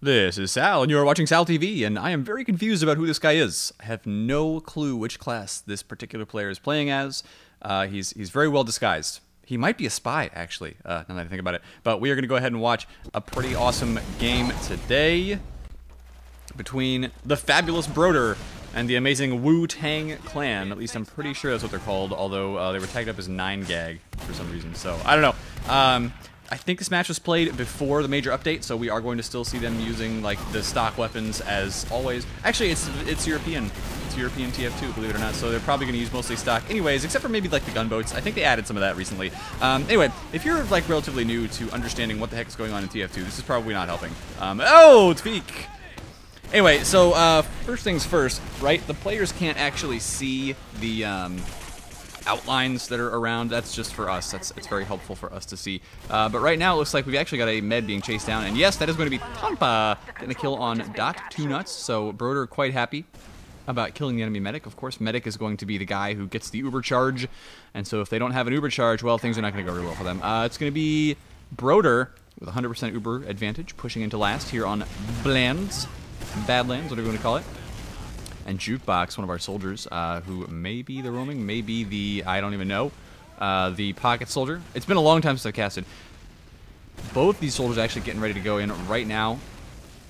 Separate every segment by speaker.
Speaker 1: This is Sal, and you are watching SalTV, and I am very confused about who this guy is. I have no clue which class this particular player is playing as. He's very well disguised. He might be a spy, actually, now that I think about it. But we are going to go ahead and watch a pretty awesome game today between the fabulous Broder and the amazing Tang clan. At least I'm pretty sure that's what they're called, although they were tagged up as 9gag for some reason, so I don't know. I think this match was played before the major update, so we are going to still see them using like the stock weapons as always. Actually, it's European. It's European TF2, believe it or not, so they're probably going to use mostly stock anyways, except for maybe like the gunboats. I think they added some of that recently. Anyway, if you're like relatively new to understanding what the heck is going on in TF2, this is probably not helping. Oh, tweak! Anyway, so first things first, right? The players can't actually see the outlines that are around. That's just for us. It's very helpful for us to see. But right now it looks like we've actually got a med being chased down, and yes, that is going to be Pampa getting a kill on Dot2Nuts. So Broder quite happy about killing the enemy medic. Of course, medic is going to be the guy who gets the Uber charge, and so if they don't have an Uber charge, well, things are not going to go very well for them. It's going to be Broder with 100% Uber advantage, pushing into last here on Badlands, what are we going to call it? And Jukebox, one of our soldiers, who may be the roaming, may be the, I don't even know, the pocket soldier. It's been a long time since I've casted. Both these soldiers are actually getting ready to go in right now,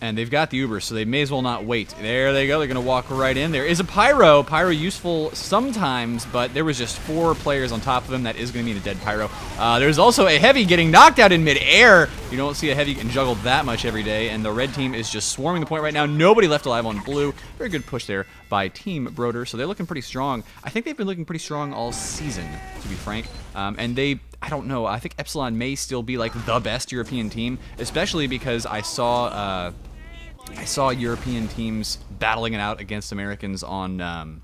Speaker 1: and they've got the Uber, so they may as well not wait. There they go, they're going to walk right in. There is a Pyro. Pyro useful sometimes, but there was just 4 players on top of him. That is going to mean a dead Pyro. There's also a Heavy getting knocked out in midair. You don't see a Heavy getting juggled that much every day, and the red team is just swarming the point right now. Nobody left alive on blue. Very good push there by Team Broder, so they're looking pretty strong. I think they've been looking pretty strong all season, to be frank, and they, I don't know, I think Epsilon may still be like the best European team, especially because I saw European teams battling it out against Americans on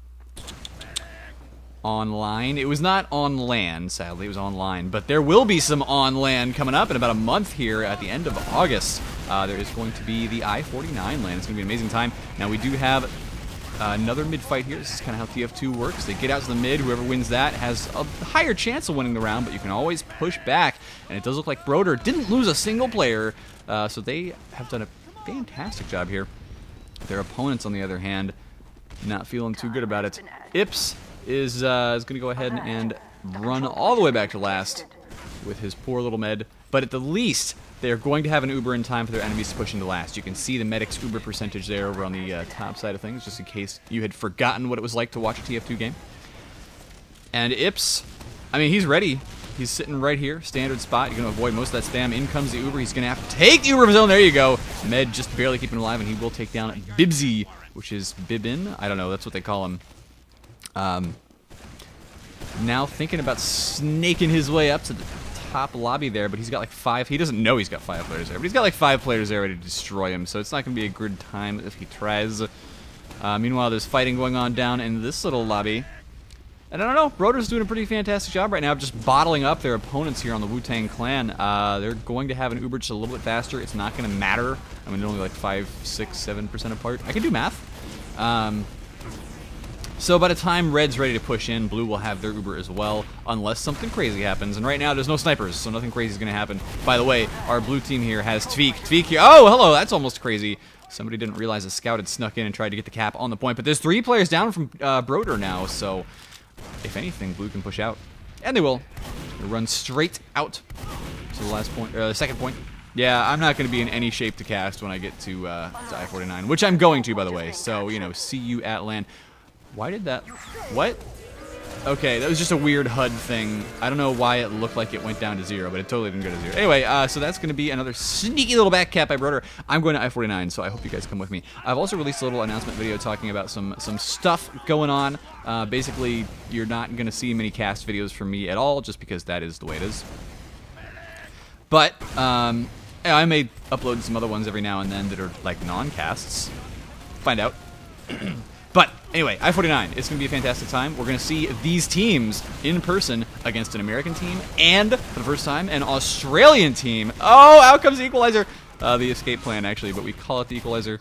Speaker 1: online. It was not on LAN, sadly, it was online, but there will be some on LAN coming up in about a month here at the end of August. There is going to be the I-49 LAN. It's going to be an amazing time. Now, we do have another mid fight here. This is kind of how TF2 works. They get out to the mid. Whoever wins that has a higher chance of winning the round, but you can always push back, and it does look like Broder didn't lose a single player, so they have done a fantastic job here. Their opponents, on the other hand, not feeling too good about it. Ips is going to go ahead and run all the way back to last with his poor little med, but at the least, they're going to have an Uber in time for their enemies to push into last. You can see the medic's Uber percentage there over on the top side of things, just in case you had forgotten what it was like to watch a TF2 game. And Ips, I mean, he's ready. He's sitting right here, standard spot. You're going to avoid most of that spam. In comes the Uber. He's going to have to take the Uber of his own. There you go. Med just barely keeping him alive, and he will take down Bibsy, which is Bibin. I don't know. That's what they call him. Now thinking about snaking his way up to the top lobby there, but he's got like 5. He doesn't know he's got 5 players there, but he's got like 5 players there ready to destroy him, so it's not going to be a good time if he tries. Meanwhile, there's fighting going on down in this little lobby. And I don't know, Broder's doing a pretty fantastic job right now of just bottling up their opponents here on the Wu-Tang clan. They're going to have an Uber just a little bit faster. It's not going to matter. I mean, they're only like 5, 6, 7% apart. I can do math. So by the time Red's ready to push in, Blue will have their Uber as well, unless something crazy happens. And right now, there's no snipers, so nothing crazy is going to happen. By the way, our blue team here has Tweak. Tweak here. Oh, hello, that's almost crazy. Somebody didn't realize a scout had snuck in and tried to get the cap on the point. But there's 3 players down from Broder now, so if anything, Blue can push out. And they will. They'll run straight out to the last point, the second point. Yeah, I'm not going to be in any shape to cast when I get to I-49, which I'm going to, by the way. So, you know, see you at LAN. Why did that? What? Okay, that was just a weird HUD thing. I don't know why it looked like it went down to 0, but it totally didn't go to 0. Anyway, so that's going to be another sneaky little back cap by Broder. I'm going to I-49, so I hope you guys come with me. I've also released a little announcement video talking about some stuff going on. Basically, you're not going to see many cast videos from me at all, just because that is the way it is. But I may upload some other ones every now and then that are like non-casts. Find out. But anyway, I-49, it's going to be a fantastic time. We're going to see these teams in person against an American team and, for the first time, an Australian team. Oh, out comes the Equalizer. The escape plan, actually, but we call it the Equalizer.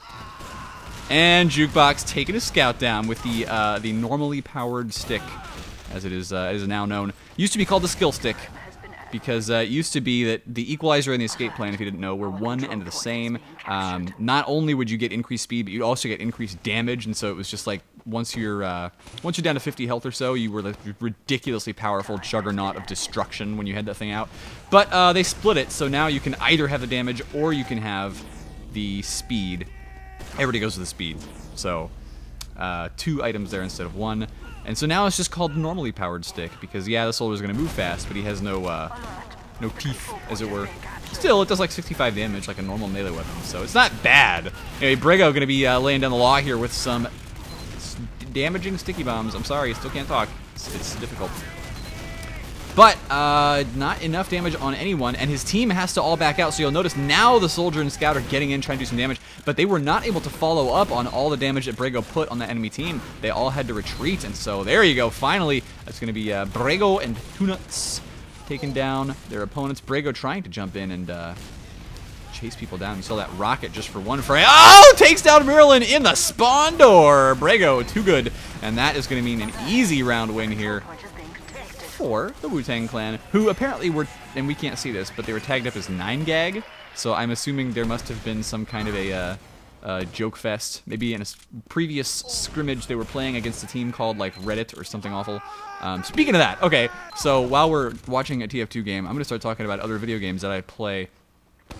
Speaker 1: And Jukebox taking a scout down with the normally powered stick, as it is now known. Used to be called the skill stick. because it used to be that the equalizer and the escape plan, if you didn't know, were one and the same. Not only would you get increased speed, but you'd also get increased damage, and so it was just like once you're down to 50 health or so, you were like ridiculously powerful juggernaut of destruction when you had that thing out. But they split it, so now you can either have the damage or you can have the speed. Everybody goes with the speed, so 2 items there instead of 1. And so now it's just called normally powered stick, because yeah, the soldier's going to move fast, but he has no teeth, as it were. Still, it does like 65 damage, like a normal melee weapon, so it's not bad. Anyway, Brego going to be laying down the law here with some damaging sticky bombs. I'm sorry, I still can't talk. It's difficult. But not enough damage on anyone, and his team has to all back out. So you'll notice now the soldier and scout are getting in, trying to do some damage, but they were not able to follow up on all the damage that Brego put on the enemy team. They all had to retreat, and so there you go. Finally, it's going to be Brego and Tunuts taking down their opponents. Brego trying to jump in and chase people down. You saw that rocket just for one frame. Oh, takes down Maryland in the spawn door. Brego, too good, and that is going to mean an easy round win here for the Wu-Tang clan, who apparently were, and we can't see this, but they were tagged up as 9gag, so I'm assuming there must have been some kind of a joke fest. Maybe in a previous scrimmage they were playing against a team called like Reddit or something awful. Speaking of that, okay, so while we're watching a TF2 game, I'm going to start talking about other video games that I play.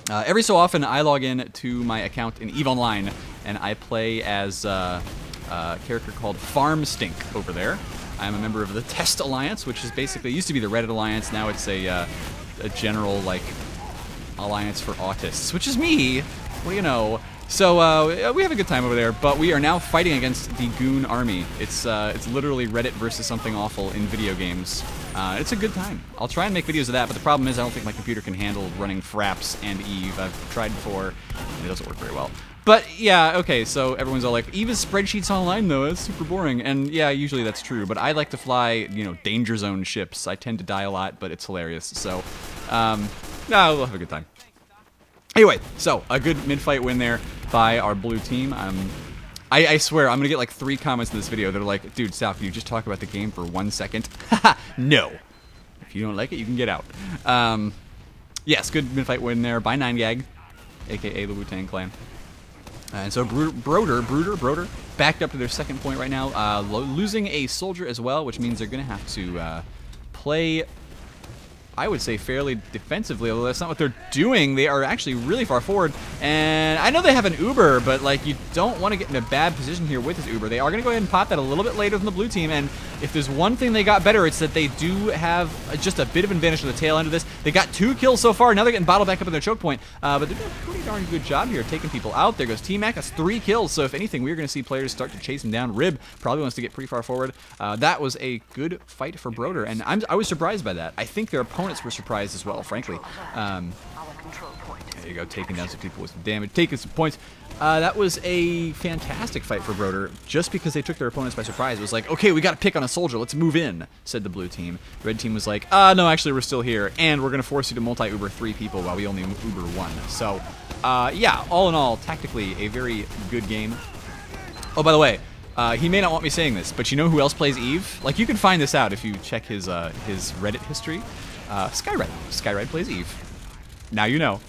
Speaker 1: Every so often I log in to my account in EVE Online, and I play as a character called Farm Stink over there. I'm a member of the Test Alliance, which is basically, it used to be the Reddit Alliance, now it's a general, like, alliance for autists, which is me. What do you know? So, we have a good time over there, but we are now fighting against the Goon Army. It's literally Reddit versus something awful in video games. It's a good time. I'll try and make videos of that, but the problem is I don't think my computer can handle running Fraps and EVE. I've tried before, and it doesn't work very well. But yeah, okay, so everyone's all like, EVE is spreadsheets online though, it's super boring. And yeah, usually that's true, but I like to fly, you know, danger zone ships. I tend to die a lot, but it's hilarious. So, we'll have a good time. Anyway, so a good mid-fight win there by our blue team. I swear, I'm gonna get like 3 comments in this video that are like, dude, Sal, can you just talk about the game for 1 second? Haha, no. If you don't like it, you can get out. Yes, good mid-fight win there by 9gag, aka the Wu-Tang clan. And so Broder, backed up to their second point right now, losing a soldier as well, which means they're going to have to play, I would say, fairly defensively, although that's not what they're doing. They are actually really far forward, and I know they have an Uber, but like, you don't want to get in a bad position here with this Uber. They are going to go ahead and pop that a little bit later than the blue team, and if there's one thing they got better, it's that they do have just a bit of an advantage on the tail end of this. They got 2 kills so far. Now they're getting bottled back up in their choke point, but they're doing a pretty darn good job here taking people out. There goes T-Mac. That's 3 kills, so if anything, we're going to see players start to chase him down. Rib probably wants to get pretty far forward. That was a good fight for Broder, and I was surprised by that. I think their opponents were surprised as well, frankly. There you go, taking down some people with some damage, taking some points. That was a fantastic fight for Broder, just because they took their opponents by surprise. It was like, okay, we got to pick on a soldier, let's move in, said the blue team. Red team was like, no, actually, we're still here, and we're going to force you to multi-Uber 3 people while we only Uber 1. So, yeah, all in all, tactically, a very good game. Oh, by the way, he may not want me saying this, but you know who else plays EVE? Like, you can find this out if you check his Reddit history. Skyride. Skyride plays EVE. Now you know.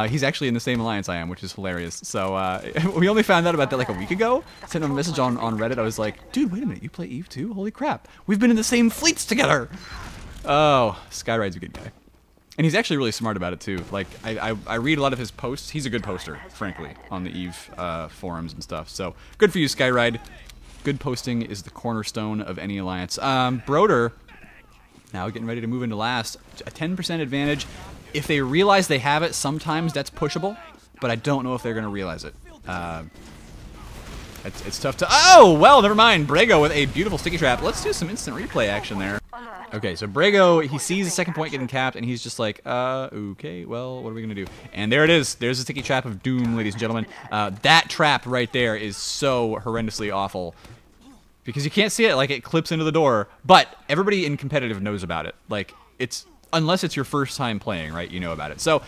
Speaker 1: He's actually in the same alliance I am, which is hilarious. So, we only found out about that like a week ago. Sent him a message on Reddit. I was like, dude, wait a minute, you play EVE too? Holy crap. We've been in the same fleets together! Oh, Skyride's a good guy. And he's actually really smart about it too. Like, I read a lot of his posts. He's a good poster, frankly, on the EVE forums and stuff. So, good for you, Skyride. Good posting is the cornerstone of any alliance. Broder, now getting ready to move into last. A 10% advantage. If they realize they have it, sometimes that's pushable, but I don't know if they're going to realize it. It's tough to... Oh, well, never mind. Brego with a beautiful sticky trap. Let's do some instant replay action there. Okay, so Brego, he sees the second point getting capped, and he's just like, okay, well, what are we going to do? And there it is. There's the sticky trap of doom, ladies and gentlemen. That trap right there is so horrendously awful. Because you can't see it, like, it clips into the door. But everybody in competitive knows about it. Like, it's... Unless it's your first time playing, right? You know about it. So,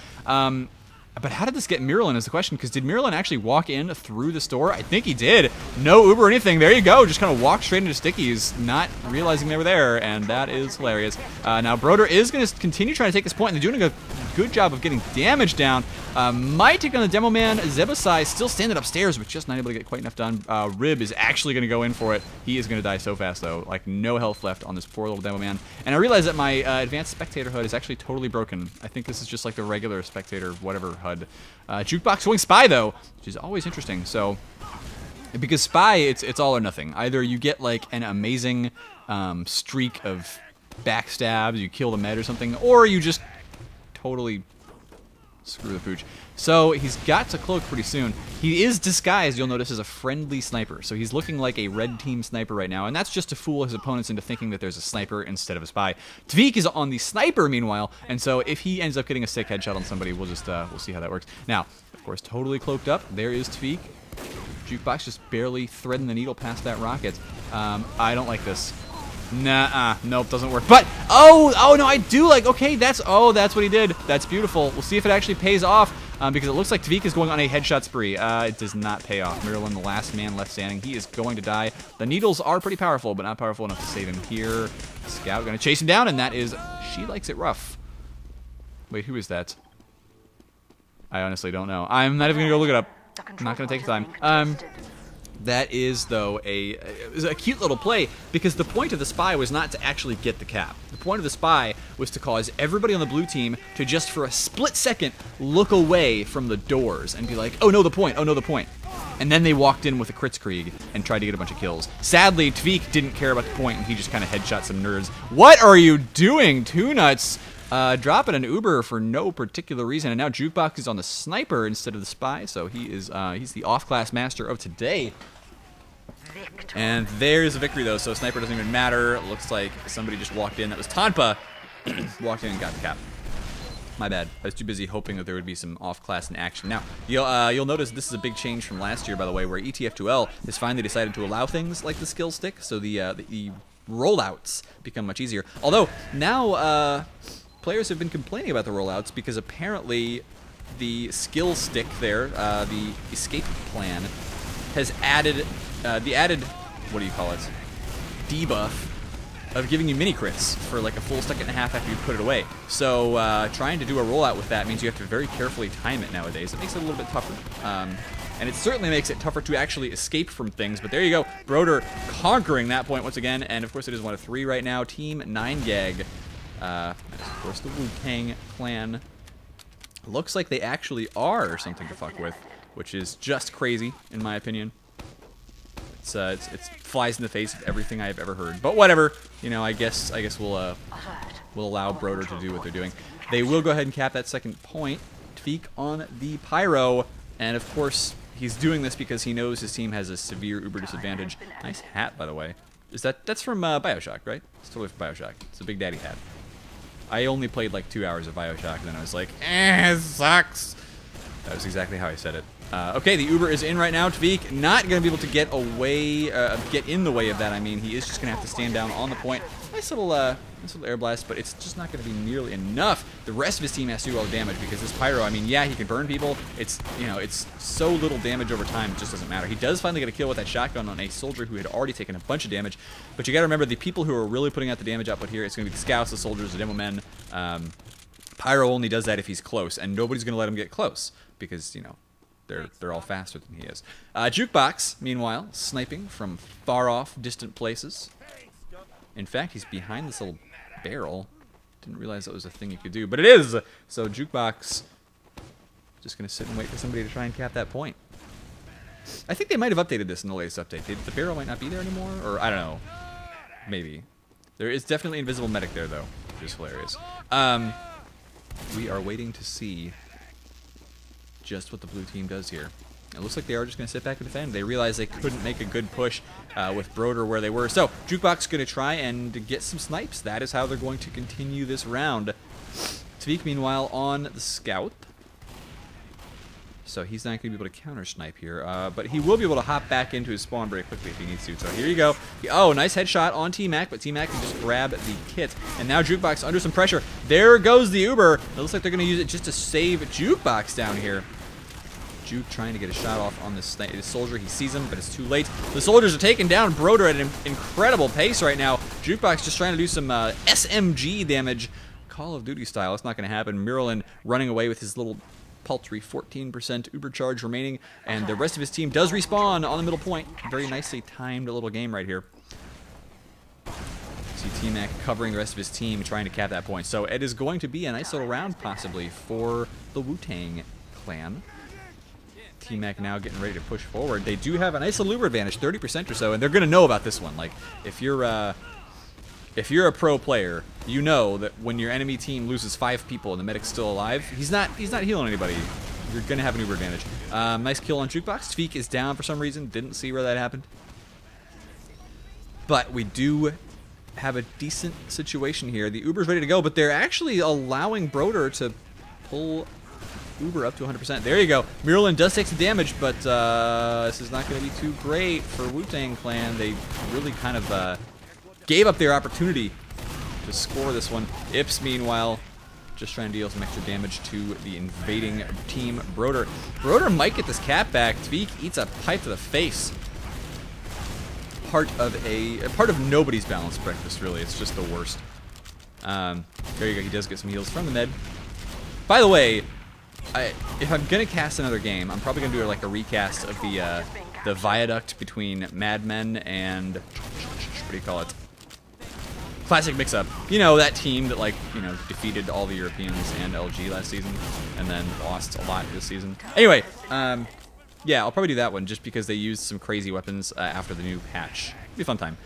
Speaker 1: But how did this get Miralyn is the question, because did Miralyn actually walk in through the store? I think he did. No Uber or anything. There you go. Just kind of walked straight into Stickies, not realizing they were there, and that is hilarious. Now, Broder is going to continue trying to take this point, and they're doing a good job of getting damage down. Might take on the Demo Man. Zebasai still standing upstairs, but just not able to get quite enough done. Rib is actually going to go in for it. He is going to die so fast, though. Like, no health left on this poor little Demo Man. And I realize that my advanced spectator HUD is actually totally broken. I think this is just like the regular spectator whatever HUD. Jukebox going Spy, though, which is always interesting. So, because Spy, it's all or nothing. Either you get, like, an amazing streak of backstabs, you kill the med or something, or you just totally screw the pooch. So he's got to cloak pretty soon. He is disguised, you'll notice, as a friendly sniper. So he's looking like a red team sniper right now, and that's just to fool his opponents into thinking that there's a sniper instead of a spy. Tveek is on the sniper, meanwhile, and so if he ends up getting a sick headshot on somebody, we'll just we'll see how that works. Now, of course, totally cloaked up. There is Tveek. Jukebox just barely threading the needle past that rocket. I don't like this. Nah, nope, doesn't work. But oh no, I do like. Okay, that's what he did. That's beautiful. We'll see if it actually pays off, because it looks like Tveek is going on a headshot spree. It does not pay off. Miralyn, the last man left standing, he is going to die. The needles are pretty powerful, but not powerful enough to save him here. Scout going to chase him down, and that is She Likes It Rough. Wait, who is that? I honestly don't know. I'm not even gonna go look it up. I'm not gonna take the time. That is, though, a cute little play, because the point of the spy was not to actually get the cap. The point of the spy was to cause everybody on the blue team to just for a split second look away from the doors and be like, oh no, the point, oh no, the point. And then they walked in with a Kritzkrieg and tried to get a bunch of kills. Sadly, Tveek didn't care about the point, and he just kind of headshot some nerds. What are you doing, Two Nuts? Dropping an Uber for no particular reason, and now Jukebox is on the sniper instead of the spy, so he is he's the off-class master of today. And there's a victory, though, so sniper doesn't even matter. It looks like somebody just walked in. That was Tanpa. Walked in and got the cap. My bad. I was too busy hoping that there would be some off-class in action. Now, you'll notice this is a big change from last year, by the way, where ETF2L has finally decided to allow things like the skill stick, so the rollouts become much easier. Although, now players have been complaining about the rollouts because apparently the skill stick there, the escape plan, has added the added, what do you call it, debuff of giving you mini crits for like a full second and a half after you put it away. So trying to do a rollout with that means you have to very carefully time it nowadays. It makes it a little bit tougher. And it certainly makes it tougher to actually escape from things. But there you go. Broder conquering that point once again. And of course it is 1 of 3 right now. Team 9gag. And of course the Wu-Tang clan. Looks like they actually are something to fuck with, which is just crazy in my opinion. It flies in the face of everything I have ever heard. But whatever, you know, I guess we'll allow Broder to do what they're doing. They will go ahead and cap that second point. Tveek on the Pyro, and of course he's doing this because he knows his team has a severe Uber disadvantage. Nice hat, by the way. That's from BioShock, right? It's totally from BioShock. It's a Big Daddy hat. I only played like 2 hours of BioShock, and then I was like, it sucks. That was exactly how I said it. Okay, the Uber is in right now. Tveek not going to be able to get in the way of that. I mean, he is just going to have to stand down on the point. Nice little air blast, but it's just not going to be nearly enough. The rest of his team has to do all the damage because this Pyro, I mean, yeah, he can burn people. It's, you know, it's so little damage over time, it just doesn't matter. He does finally get a kill with that shotgun on a soldier who had already taken a bunch of damage. But you got to remember, the people who are really putting out the damage output here, it's going to be the scouts, the soldiers, the demo men. Pyro only does that if he's close, and nobody's going to let him get close because, you know, they're all faster than he is. Jukebox, meanwhile, sniping from far off, distant places. In fact, he's behind this little barrel. Didn't realize that was a thing you could do, but it is! So Jukebox just going to sit and wait for somebody to try and cap that point. I think they might have updated this in the latest update. The barrel might not be there anymore, or I don't know. Maybe. There is definitely invisible medic there, though, which is hilarious. We are waiting to see just what the blue team does here. It looks like they are just going to sit back and defend. They realized they couldn't make a good push with Broder where they were. So, Jukebox going to try and get some snipes. That is how they're going to continue this round. Tveek, meanwhile, on the scout. So he's not going to be able to counter snipe here, but he will be able to hop back into his spawn very quickly if he needs to. So here you go. Oh, nice headshot on T-Mac, but T-Mac can just grab the kit. And now Jukebox under some pressure. There goes the Uber. It looks like they're going to use it just to save Jukebox down here. Juke trying to get a shot off on this soldier. He sees him, but it's too late. The soldiers are taking down Broder at an incredible pace right now. Jukebox just trying to do some SMG damage. Call of Duty style. It's not going to happen. Miralin running away with his little paltry 14% Uber charge remaining, and the rest of his team does respawn on the middle point. Very nicely timed little game right here. See T-Mac covering the rest of his team, trying to cap that point. So it is going to be a nice little round, possibly, for the Wu-Tang clan. T-Mac now getting ready to push forward. They do have a nice little Uber advantage, 30% or so, and they're going to know about this one. Like, if you're a pro player, you know that when your enemy team loses 5 people and the medic's still alive, he's not healing anybody. You're going to have an Uber advantage. Nice kill on Jukebox. Tveek is down for some reason. Didn't see where that happened. But we do have a decent situation here. The Uber's ready to go, but they're actually allowing Broder to pull Uber up to 100%. There you go. Miralin does take some damage, but this is not going to be too great for Wu-Tang Clan. They really kind of gave up their opportunity to score this one. Ips, meanwhile, just trying to deal some extra damage to the invading team. Broder might get this cap back. Tveek eats a pipe to the face. Part of nobody's balanced breakfast, really. It's just the worst. There you go. He does get some heals from the med. By the way, if I'm gonna cast another game, I'm probably gonna do like a recast of the viaduct between Mad Men and what do you call it? Classic mix-up. You know, that team that, like, you know, defeated all the Europeans and LG last season and then lost a lot this season. Anyway, yeah, I'll probably do that one just because they used some crazy weapons after the new patch. It'll be a fun time.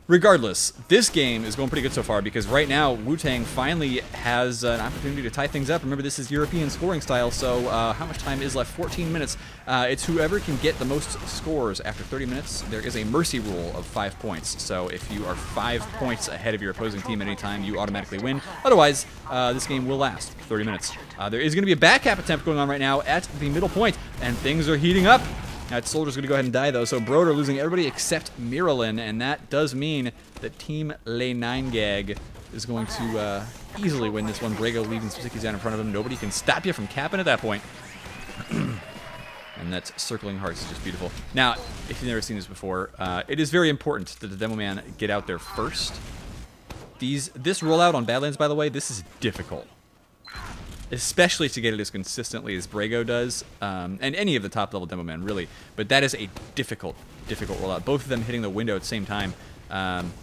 Speaker 1: Regardless, this game is going pretty good so far because right now Wu-Tang finally has an opportunity to tie things up. Remember, this is European scoring style, so how much time is left? 14 minutes. It's whoever can get the most scores after 30 minutes. There is a mercy rule of 5 points, so if you are 5 points ahead of your opposing team at any time, you automatically win. Otherwise, this game will last 30 minutes. There is going to be a back cap attempt going on right now at the middle point, and things are heating up. That soldier's going to go ahead and die, though, so Broder losing everybody except Miralin, and that does mean that Team Le 9 Gag is going to easily win this one. Brago leaving some stickies down in front of him. Nobody can stop you from capping at that point. And that's circling hearts is just beautiful. Now, if you've never seen this before, it is very important that the Demo Man get out there first. This rollout on Badlands, by the way, this is difficult. Especially to get it as consistently as Brago does, and any of the top-level Demo Men, really. But that is a difficult rollout. Both of them hitting the window at the same time,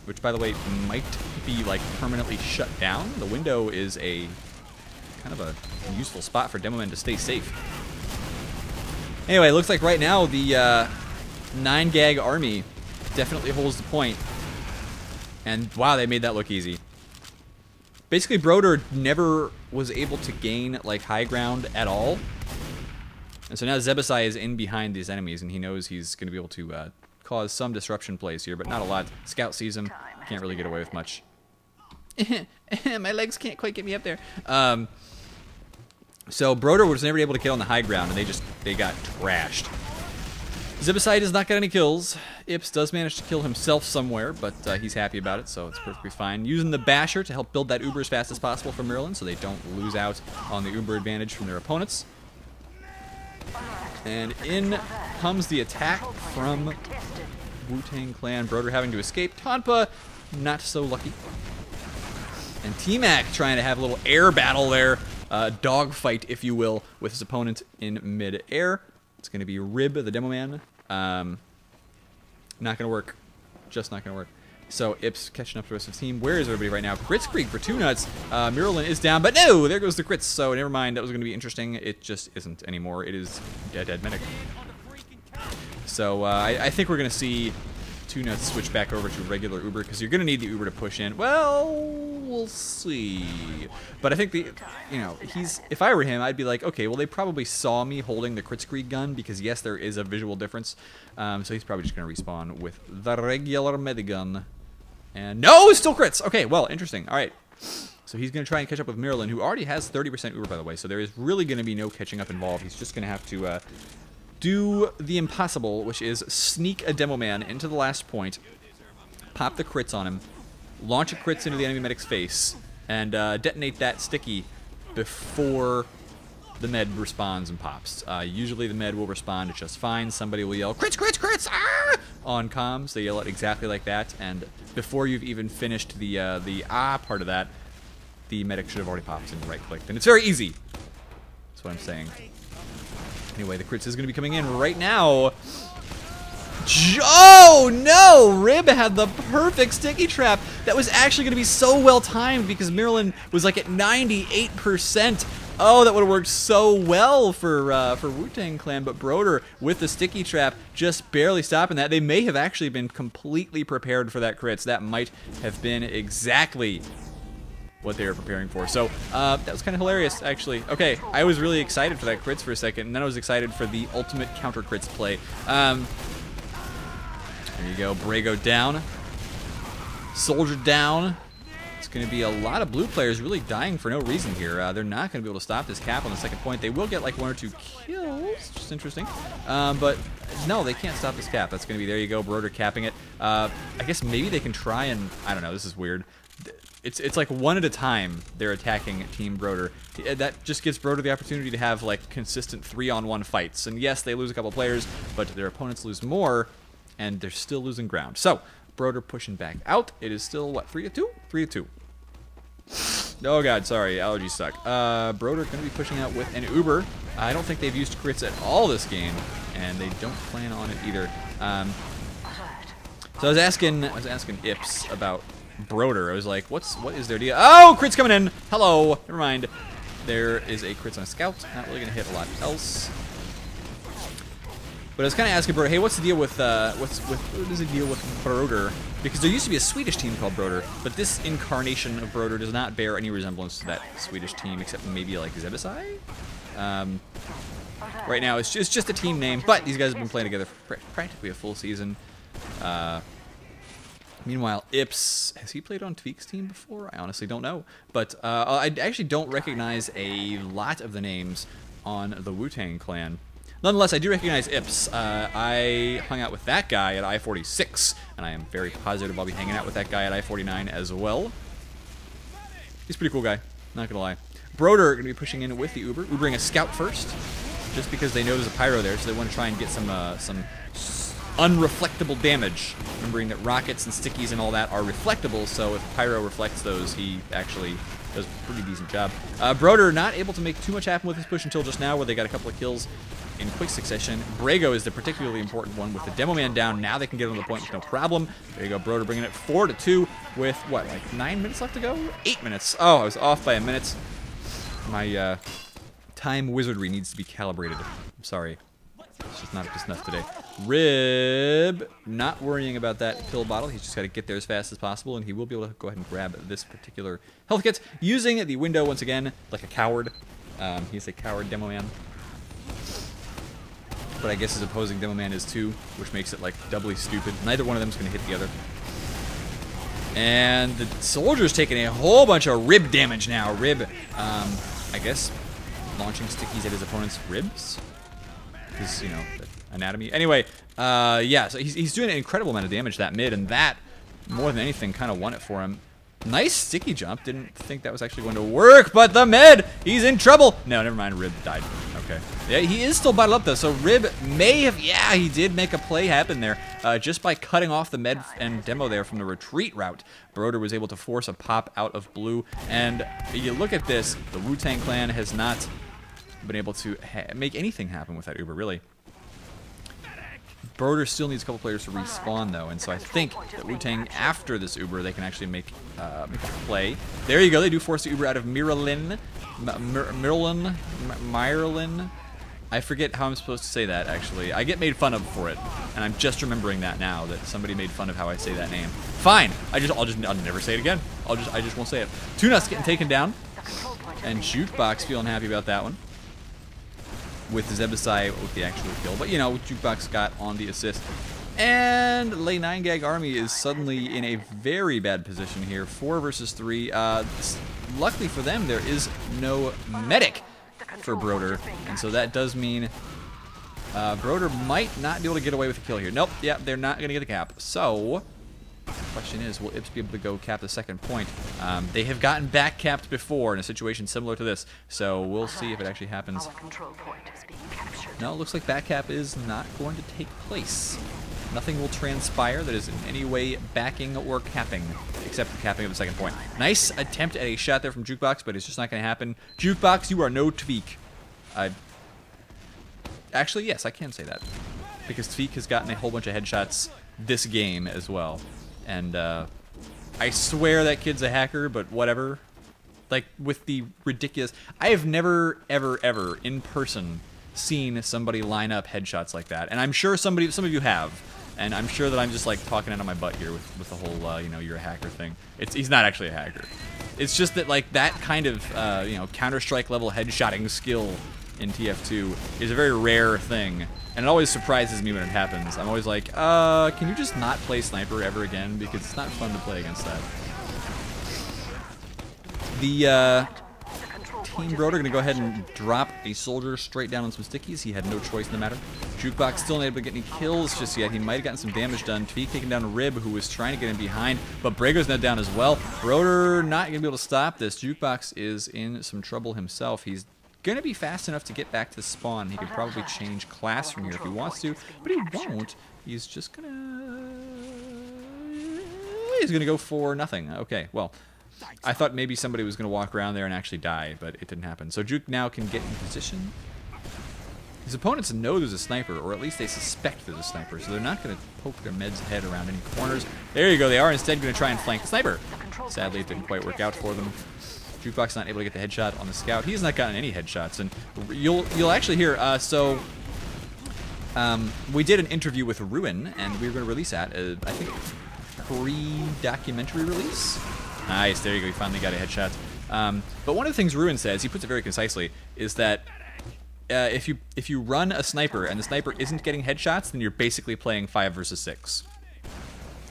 Speaker 1: which, by the way, might be, like, permanently shut down. The window is a kind of a useful spot for Demo Men to stay safe. Anyway, it looks like right now the 9-Gag army definitely holds the point. And, wow, they made that look easy. Basically, Broder never was able to gain, like, high ground at all. And so now Zebasai is in behind these enemies, and he knows he's going to be able to cause some disruption plays here, but not a lot. Scout sees him. Can't really get away with much. My legs can't quite get me up there. So Broder was never able to get on the high ground, and they got trashed. Zebasai does not get any kills. Ips does manage to kill himself somewhere, but he's happy about it, so it's perfectly fine. Using the Basher to help build that Uber as fast as possible for Miralin, so they don't lose out on the Uber advantage from their opponents. And in comes the attack from Wu-Tang Clan. Broder having to escape. Tonpa, not so lucky. And T-Mac trying to have a little air battle there. Dogfight, if you will, with his opponent in mid-air. It's going to be Rib, the Demo Man. Not going to work. Just not going to work. So Ips catching up to the rest of the team. Where is everybody right now? Kritzkrieg for 2 nuts. Miralin is down, but no! There goes the crits. So never mind. That was going to be interesting. It just isn't anymore. It is dead medic. So I think we're going to see 2 nuts switch back over to regular Uber because you're going to need the Uber to push in. Well, we'll see. But I think if I were him, I'd be like, okay, well, they probably saw me holding the Kritzkrieg gun because, yes, there is a visual difference. So he's probably just going to respawn with the regular medigun. And no, still crits. Okay, well, interesting. All right. So he's going to try and catch up with Marilyn, who already has 30% Uber, by the way. So there is really going to be no catching up involved. He's just going to have to do the impossible, which is sneak a demo man into the last point, pop the crits on him, launch a crits into the enemy medic's face, and detonate that sticky before the med responds and pops. Usually the med will respond just fine. Somebody will yell, crits, crits, crits, ah! On comms. They yell it exactly like that, and before you've even finished the part of that, the medic should have already popped and right-clicked. And it's very easy. That's what I'm saying. Anyway, the crits is going to be coming in right now. Oh, no! Rib had the perfect sticky trap. That was actually going to be so well timed because Marilyn was like at 98%. Oh, that would have worked so well for Wu-Tang Clan, but Broder with the sticky trap just barely stopping that. They may have actually been completely prepared for that crits. That might have been exactly what they were preparing for. So that was kind of hilarious, actually. Okay, I was really excited for that crits for a second, and then I was excited for the ultimate counter crits play. There you go, Brago down. Soldier down. It's going to be a lot of blue players really dying for no reason here. They're not going to be able to stop this cap on the second point. They will get like 1 or 2 kills, just interesting. But no, they can't stop this cap. That's going to be, there you go, Broder capping it. I guess maybe they can try and, I don't know, this is weird. It's like one at a time they're attacking Team Broder. That just gives Broder the opportunity to have like consistent 3-on-1 fights. And yes, they lose a couple players, but their opponents lose more, and they're still losing ground. So, Broder pushing back out. It is still, what, 3-2? 3-2. Oh god, sorry, allergies suck. Broder going to be pushing out with an Uber. I don't think they've used crits at all this game, and they don't plan on it either. So I was asking Ips about Broder. I was like, what is their deal? Oh, crits coming in. Hello. Never mind. There is a crits on a scout. Not really gonna hit a lot else. But I was kind of asking Broder, hey, what's the deal with what is the deal with Broder? Because there used to be a Swedish team called Broder, but this incarnation of Broder does not bear any resemblance to that Swedish team, except maybe like Zebasai. Right now, it's just a team name, but these guys have been playing together for practically a full season. Meanwhile, Ips, has he played on Tweak's team before? I honestly don't know. But I actually don't recognize a lot of the names on the Wu-Tang Clan. Nonetheless, I do recognize Ips. I hung out with that guy at I-46, and I am very positive I'll be hanging out with that guy at I-49 as well. He's a pretty cool guy, not gonna lie. Broder are gonna be pushing in with the Uber. Ubering a scout first, just because they know there's a pyro there, so they want to try and get some unreflectable damage. Remembering that rockets and stickies and all that are reflectable, so if Pyro reflects those, he actually does a pretty decent job. Broder not able to make too much happen with his push until just now, where they got a couple of kills in quick succession. Brago is the particularly important one with the demo man down. Now they can get on the point with no problem. There you go, Broder bringing it 4-2 with, what, like 9 minutes left to go? 8 minutes. Oh, I was off by a minute. My time wizardry needs to be calibrated. I'm sorry. It's just not enough today. Rib, not worrying about that pill bottle. He's just got to get there as fast as possible, and he will be able to go ahead and grab this particular health kit using the window once again, like a coward. He's a coward demo man. But I guess his opposing demo man is too, which makes it like doubly stupid. Neither one of them is going to hit the other. And the soldier's taking a whole bunch of rib damage now. Rib, I guess, launching stickies at his opponent's ribs. His, you know, anatomy. Anyway, yeah, so he's doing an incredible amount of damage that mid, and that, more than anything, kind of won it for him. Nice sticky jump. Didn't think that was actually going to work, but the mid, he's in trouble. No, never mind. Rib died. Okay. Yeah, he is still bottled up, though, so Rib may have, yeah, he did make a play happen there. Just by cutting off the med and demo there from the retreat route, Broder was able to force a pop out of blue, and you look at this, the Wu-Tang Clan has not been able to make anything happen with that Uber, really. Broder still needs a couple players to respawn, though, and so I think that Wu-Tang, after this Uber, they can actually make a play. There you go, they do force the Uber out of Marilyn. I forget how I'm supposed to say that, actually. I get made fun of for it, and I'm just remembering that now, that somebody made fun of how I say that name. Fine, I'll never say it again. I just won't say it. Tunas getting taken down, and Jukebox feeling happy about that one. With Zebasai with the actual kill. But, you know, Jukebox got on the assist. And Lay 9 Gag Army is suddenly in a very bad position here. 4 versus 3. luckily for them, there is no medic for Broder, and so that does mean Broder might not be able to get away with a kill here. Nope, yeah, they're not going to get the cap. So, the question is, will Ips be able to go cap the second point? They have gotten back capped before in a situation similar to this, so we'll see if it actually happens. No, it looks like back cap is not going to take place. Nothing will transpire that is in any way backing or capping, except the capping of the second point. Nice attempt at a shot there from Jukebox, but it's just not going to happen. Jukebox, you are no Tweak. Actually, yes, I can say that, because Tweak has gotten a whole bunch of headshots this game as well. And I swear that kid's a hacker, but whatever. Like, with the ridiculous... I have never, ever, ever, in person, seen somebody line up headshots like that. And I'm sure some of you have. And I'm sure that I'm just, like, talking out of my butt here with the whole, you know, you're a hacker thing. He's not actually a hacker. It's just that, like, that kind of, you know, Counter-Strike level headshotting skill in TF2 is a very rare thing. And it always surprises me when it happens. I'm always like, can you just not play Sniper ever again? Because it's not fun to play against that. The Team Broder gonna go ahead and drop a soldier straight down on some stickies. He had no choice in the matter. Jukebox still not able to get any kills just yet. He might have gotten some damage done. Tweak taking down Rib, who was trying to get him behind, but Brago's now down as well. Broder not gonna be able to stop this. Jukebox is in some trouble himself. He's gonna be fast enough to get back to spawn. He could probably change class from here if he wants to, but he won't. He's just gonna... He's gonna go for nothing. Okay, well, I thought maybe somebody was gonna walk around there and actually die, but it didn't happen. So Juke now can get in position. His opponents know there's a sniper, or at least they suspect there's a sniper, so they're not gonna poke their med's head around any corners. There you go, they are instead gonna try and flank the sniper. Sadly, it didn't quite work out for them. Jukebox not able to get the headshot on the scout. He has not gotten any headshots, and you'll actually hear. We did an interview with Ruin, and we were going to release that. I think pre-documentary release. Nice, there you go. You finally got a headshot. But one of the things Ruin says, he puts it very concisely, is that if you run a sniper and the sniper isn't getting headshots, then you're basically playing 5 versus 6,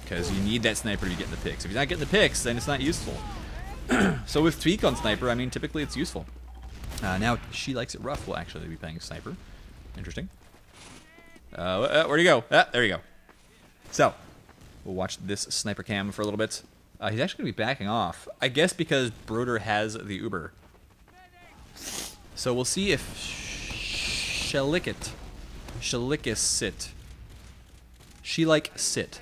Speaker 1: because you need that sniper to get in the picks. If he's not getting the picks, then it's not useful. So with Tweak on Sniper, I mean, typically it's useful. Now, She Likes It Rough will actually be playing Sniper. Interesting. Where'd he go? There you go. So, we'll watch this Sniper cam for a little bit. He's actually going to be backing off. I guess because Broder has the Uber. So we'll see if Shalikit. Shalikis-sit. She like sit.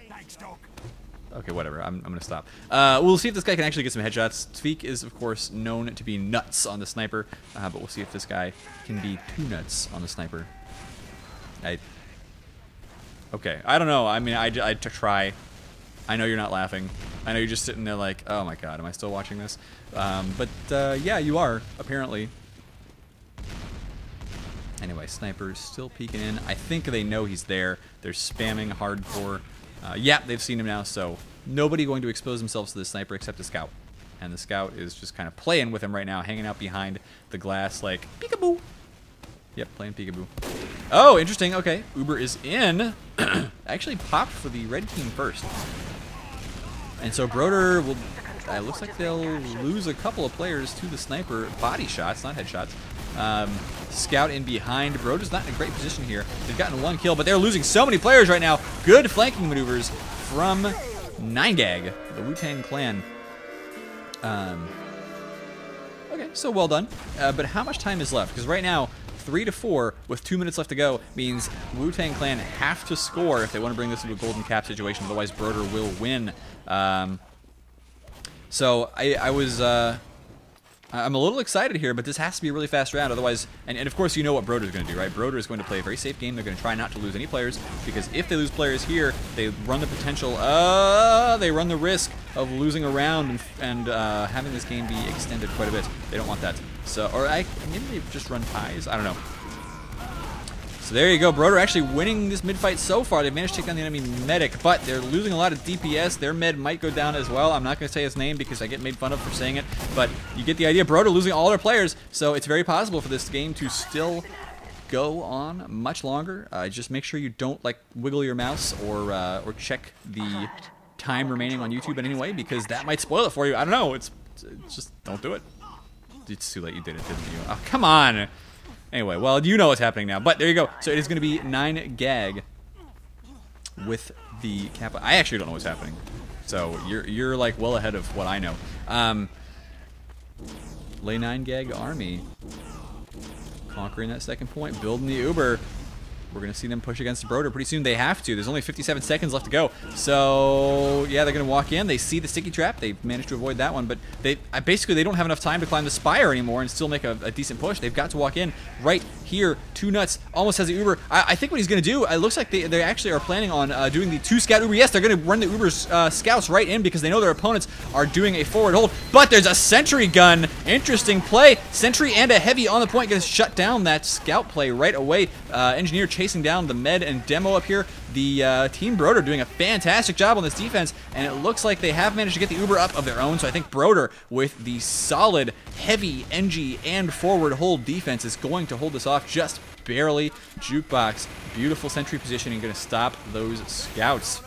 Speaker 1: Okay, whatever. I'm gonna stop. We'll see if this guy can actually get some headshots. Tweak is, of course, known to be nuts on the sniper, but we'll see if this guy can be too nuts on the sniper. Okay, I don't know. I mean, I try. I know you're not laughing. I know you're just sitting there like, oh my god, am I still watching this? Yeah, you are, apparently. Anyway, Sniper's still peeking in. I think they know he's there. They're spamming hardcore. Yeah, they've seen him now, so nobody going to expose themselves to the Sniper except the Scout. And the Scout is just kind of playing with him right now, hanging out behind the glass like, peekaboo. Yep, playing peekaboo. Oh, interesting. Okay, Uber is in. Actually popped for the red team first. And so Broder will... looks like they'll lose a couple of players to the Sniper. Body shots, not headshots. Scout in behind. Broder's not in a great position here. They've gotten one kill, but they're losing so many players right now. Good flanking maneuvers from 9gag, the Wu-Tang Clan. Okay, so well done. But how much time is left? Because right now, 3 to 4 with 2 minutes left to go means Wu-Tang Clan have to score if they want to bring this into a golden cap situation. Otherwise, Broder will win. So I'm a little excited here, but this has to be a really fast round. Otherwise, and of course you know what Broder's going to do, right? Broder is going to play a very safe game. They're going to try not to lose any players, because if they lose players here, they run the potential, they run the risk of losing a round and having this game be extended quite a bit. They don't want that. So, or maybe they just run ties. I don't know. So there you go. Broder actually winning this mid-fight so far. They've managed to take down the enemy medic, but they're losing a lot of DPS. Their med might go down as well. I'm not going to say his name because I get made fun of for saying it, but you get the idea. Broder losing all their players, so it's very possible for this game to still go on much longer. Just make sure you don't like wiggle your mouse or check the time remaining on YouTube in any way, because that might spoil it for you. I don't know. It's Just don't do it. It's too late. You did it, didn't you? Oh, come on. Anyway, well, you know what's happening now. But there you go. So it is going to be 9 gag with the Kappa. I actually don't know what's happening. So you're like well ahead of what I know. Lay 9 gag army. Conquering that second point. Building the Uber. We're going to see them push against Broder pretty soon. They have to. There's only 57 seconds left to go. So, yeah, they're going to walk in. They see the sticky trap. They managed to avoid that one. But basically, they don't have enough time to climb the spire anymore and still make a decent push. They've got to walk in right here. 2 nuts. Almost has the Uber. I think what he's going to do, it looks like they actually are planning on doing the 2 scout Uber. Yes, they're going to run the Uber's scouts right in because they know their opponents are doing a forward hold. But there's a sentry gun. Interesting play. Sentry and a heavy on the point. Going to shut down that scout play right away. Engineer chasing down the med and demo up here. The Team Broder doing a fantastic job on this defense, and it looks like they have managed to get the Uber up of their own. So I think Broder, with the solid, heavy NG and forward hold defense, is going to hold this off just barely. Jukebox, beautiful sentry positioning, going to stop those scouts.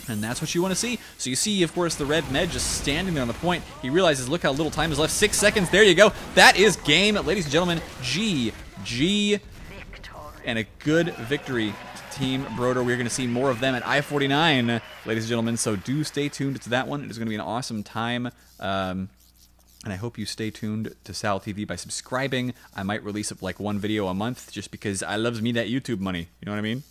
Speaker 1: And that's what you want to see. So you see, of course, the red med just standing there on the point. He realizes, look how little time is left. 6 seconds. There you go. That is game, ladies and gentlemen. GG. And a good victory to Team Broder. We're going to see more of them at I-49, ladies and gentlemen. So do stay tuned to that one. It is going to be an awesome time. And I hope you stay tuned to SalTV by subscribing. I might release like 1 video a month just because I loves me that YouTube money. You know what I mean?